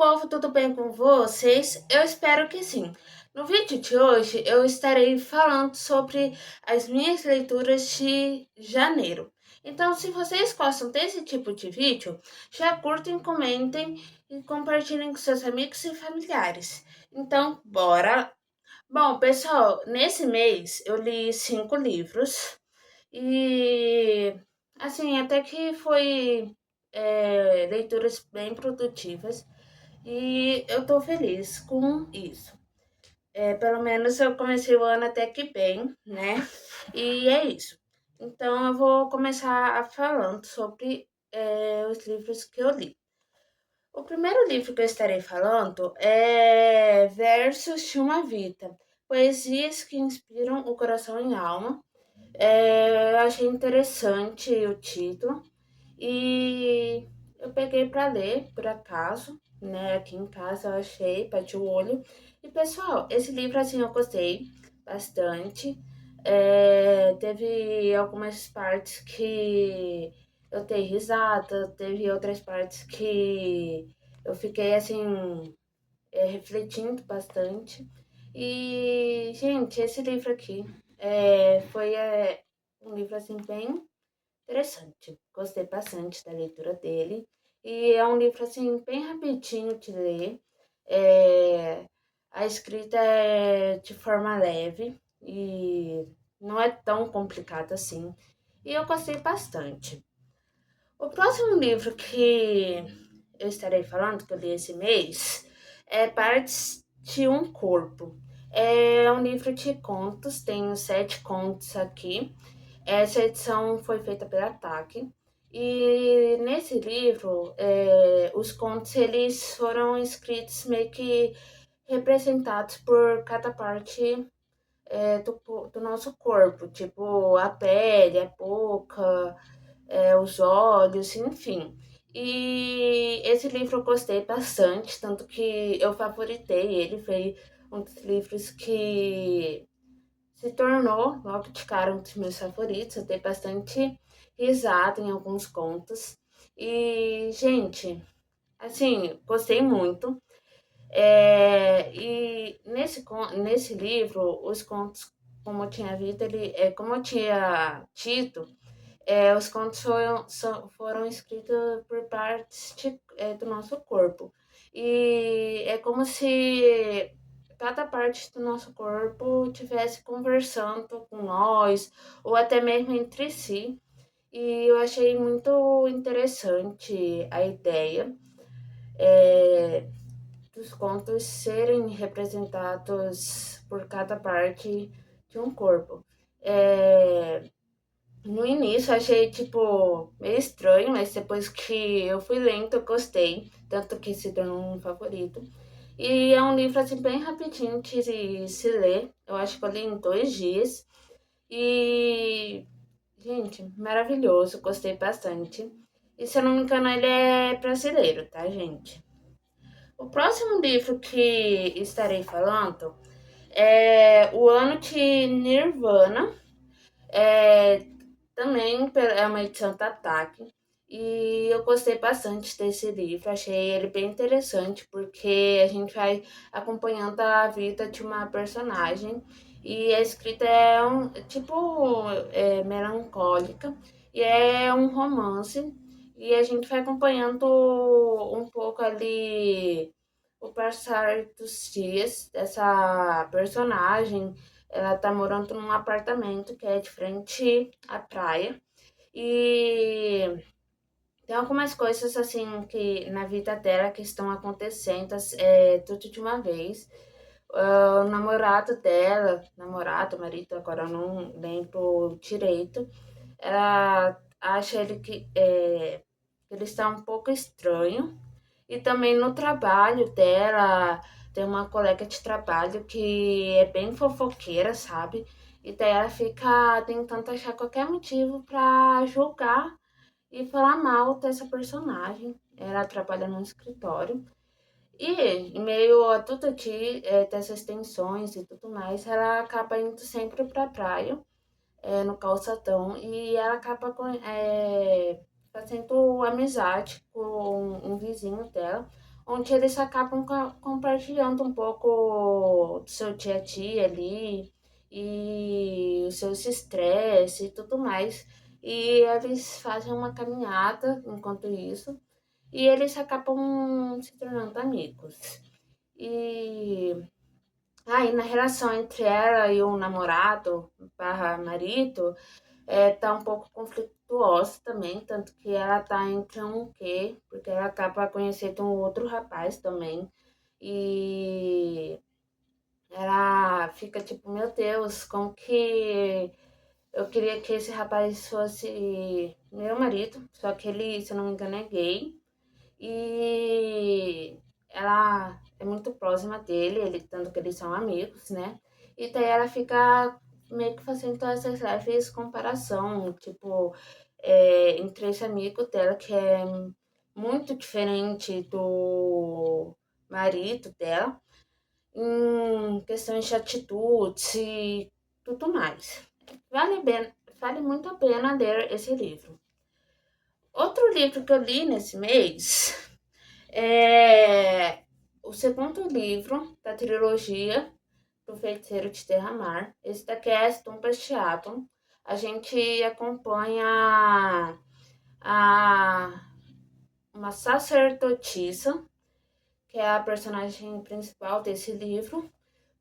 povo, tudo bem com vocês? Eu espero que sim. No vídeo de hoje eu estarei falando sobre as minhas leituras de janeiro. Então, se vocês gostam desse tipo de vídeo, já curtem, comentem e compartilhem com seus amigos e familiares. Então, bora! Bom, pessoal, nesse mês eu li 5 livros e, assim, até que foi leituras bem produtivas. E eu tô feliz com isso. Pelo menos eu comecei o ano até que bem, né? E é isso. Então eu vou começar falando sobre os livros que eu li. O primeiro livro que eu estarei falando é Versos de uma Vida, poesias que inspiram o coração e a alma. Eu achei interessante o título e eu peguei para ler por acaso, né? Aqui em casa eu achei, bati o olho. E pessoal, esse livro assim eu gostei bastante. Teve algumas partes que eu dei risada, teve outras partes que eu fiquei assim, refletindo bastante. E, gente, esse livro aqui foi um livro assim bem interessante. Gostei bastante da leitura dele. E é um livro assim bem rapidinho de ler. É, a escrita é de forma leve e não é tão complicada assim. E eu gostei bastante. O próximo livro que eu estarei falando, que eu li esse mês, é Partes de um Corpo. É um livro de contos, tenho 7 contos aqui. Essa edição foi feita pela TAC. E nesse livro, os contos eles foram escritos meio que representados por cada parte do nosso corpo, tipo a pele, a boca, os olhos, enfim. E esse livro eu gostei bastante, tanto que eu favoritei ele, foi um dos livros que se tornou logo de cara um dos meus favoritos. Eu dei bastante risada em alguns contos. E, gente, assim, gostei muito. E nesse livro, os contos, como eu tinha visto, como eu tinha dito, os contos foram escritos por partes do nosso corpo. E é como se cada parte do nosso corpo estivesse conversando com nós, ou até mesmo entre si. E eu achei muito interessante a ideia dos contos serem representados por cada parte de um corpo. É, no início eu achei, tipo, meio estranho, mas depois que eu fui lendo, eu gostei. Tanto que se tornou um favorito. E é um livro, assim, bem rapidinho de se ler. Eu acho que eu li em 2 dias. E, gente, maravilhoso. Gostei bastante. E se eu não me engano, ele é brasileiro, tá, gente? O próximo livro que estarei falando é O Ano de Nirvana. É, também é uma edição da TAC. E eu gostei bastante desse livro, achei ele bem interessante, porque a gente vai acompanhando a vida de uma personagem. E a escrita é tipo, melancólica, e é um romance. E a gente vai acompanhando um pouco ali o passar dos dias dessa personagem. Ela tá morando num apartamento que é de frente à praia. E tem algumas coisas assim que na vida dela que estão acontecendo tudo de uma vez. O namorado dela, namorado, marido, agora eu não lembro direito, ela acha que ele está um pouco estranho. E também no trabalho dela, tem uma colega de trabalho que é bem fofoqueira, sabe? E daí ela fica tentando achar qualquer motivo pra julgar e falar mal dessa personagem. Ela trabalha num escritório. E em meio a tudo dessas tensões e tudo mais, ela acaba indo sempre pra praia, no calçadão, e ela acaba fazendo amizade com um vizinho dela, onde eles acabam compartilhando um pouco do seu dia a dia ali e os seus estresses e tudo mais. E eles fazem uma caminhada enquanto isso, e eles acabam se tornando amigos. E aí, na relação entre ela e o namorado barra marido, tá um pouco conflituosa também, tanto que ela tá entre um quê, porque ela acaba conhecendo um outro rapaz também. E ela fica tipo, meu Deus, como que eu queria que esse rapaz fosse meu marido, só que ele, se eu não me engano, é gay. E ela é muito próxima dele, tanto que eles são amigos, né? E daí ela fica meio que fazendo todas essas leves comparação, tipo, entre esse amigo dela, que é muito diferente do marido dela, em questões de atitudes e tudo mais. Vale muito a pena ler esse livro. Outro livro que eu li nesse mês é o segundo livro da trilogia do Feiticeiro de Terramar. Esse daqui é As Tumbas de Atom. A gente acompanha a uma sacerdotisa, que é a personagem principal desse livro.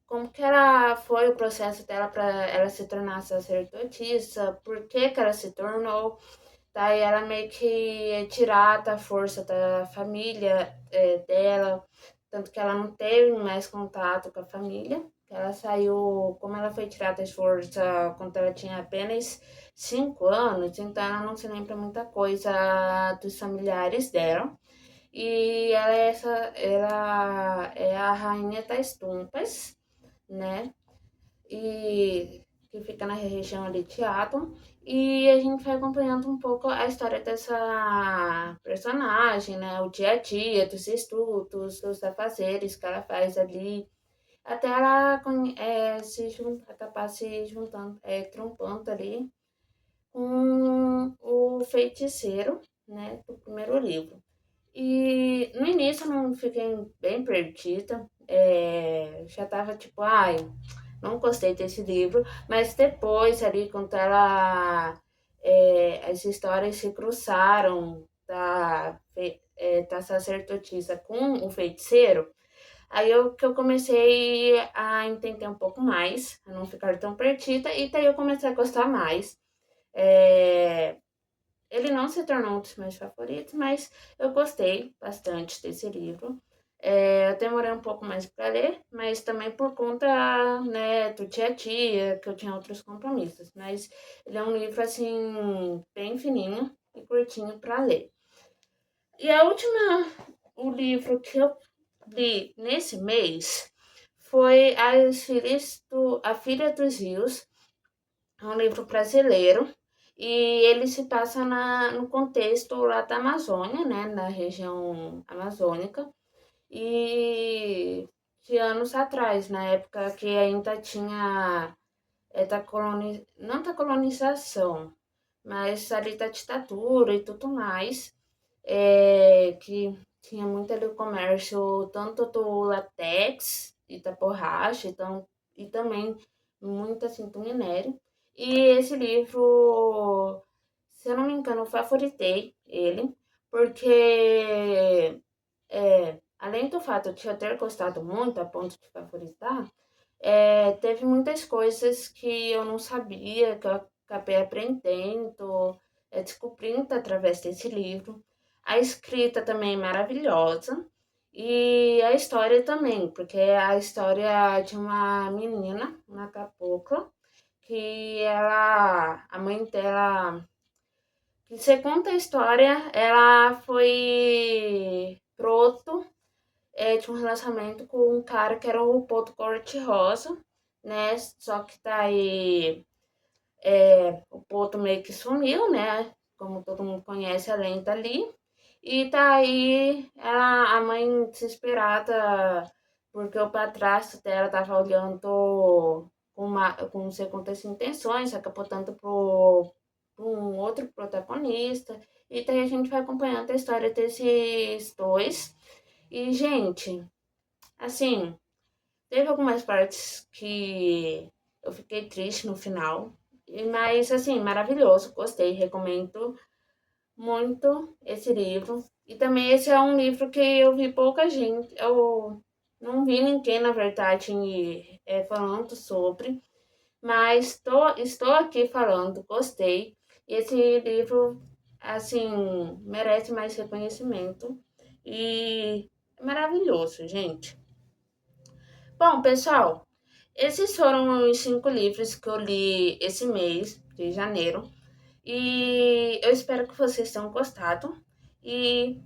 Como que ela foi o processo dela para ela se tornar sacerdotisa, por que que ela se tornou. Daí ela meio que é tirada a força da família dela, tanto que ela não teve mais contato com a família. Ela saiu, como ela foi tirada de força quando ela tinha apenas 5 anos, então ela não se lembra muita coisa dos familiares dela. E ela é a rainha das tumpas, né? E que fica na região ali de Atom. E a gente vai acompanhando um pouco a história dessa personagem, né? O dia a dia, dos estudos, dos afazeres que ela faz ali, até ela acabar se juntando, trombando ali com o feiticeiro, né? Do primeiro livro. E no início eu não fiquei bem perdida, já tava tipo, ai, não gostei desse livro, mas depois ali, quando as histórias se cruzaram da sacerdotisa com o feiticeiro, aí que eu comecei a entender um pouco mais, a não ficar tão perdida, e daí eu comecei a gostar mais. É, Ele não se tornou um dos meus favoritos, mas eu gostei bastante desse livro. Eu demorei um pouco mais para ler, mas também por conta, né, do dia a dia, que eu tinha outros compromissos. Mas ele é um livro, assim, bem fininho e curtinho para ler. E o livro que eu li nesse mês foi A Filha dos Rios. É um livro brasileiro e ele se passa no contexto lá da Amazônia, né, na região amazônica, e de anos atrás, na época que ainda tinha não da colonização, mas ali da ditadura e tudo mais, que tinha muito ali o comércio tanto do latex e da borracha, então, e também muito assim do minério. E esse livro, se eu não me engano, eu favoritei ele, porque além do fato de eu ter gostado muito a ponto de favoritar, teve muitas coisas que eu não sabia, que eu acabei aprendendo, descobrindo através desse livro. A escrita também é maravilhosa. E a história também, porque é a história de uma menina, uma cabocla, que a mãe dela, que você conta a história, ela foi broto de um relacionamento com um cara que era o Poto Cor-de-Rosa, né? Só que daí o Poto meio que sumiu, né? Como todo mundo conhece a lenda ali. E daí a mãe desesperada, porque o padrasto dela tava olhando com segundas intenções, acabou dando pro um outro protagonista. E daí a gente vai acompanhando a história desses dois. E, gente, assim, teve algumas partes que eu fiquei triste no final, mas, assim, maravilhoso, gostei, recomendo muito esse livro. E também esse é um livro que eu vi pouca gente, eu não vi ninguém, na verdade, falando sobre, mas estou aqui falando, gostei. E esse livro, assim, merece mais reconhecimento e é maravilhoso, gente. Bom, pessoal, esses foram os 5 livros que eu li esse mês de janeiro. E eu espero que vocês tenham gostado. E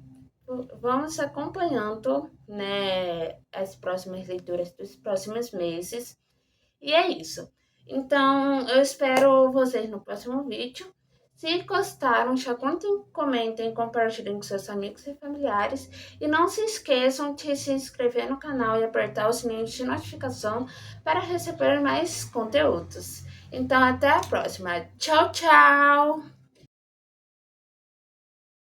vamos acompanhando, né, as próximas leituras dos próximos meses. E é isso. Então, eu espero vocês no próximo vídeo. Se gostaram, já comentem, compartilhem com seus amigos e familiares. E não se esqueçam de se inscrever no canal e apertar o sininho de notificação para receber mais conteúdos. Então, até a próxima. Tchau, tchau!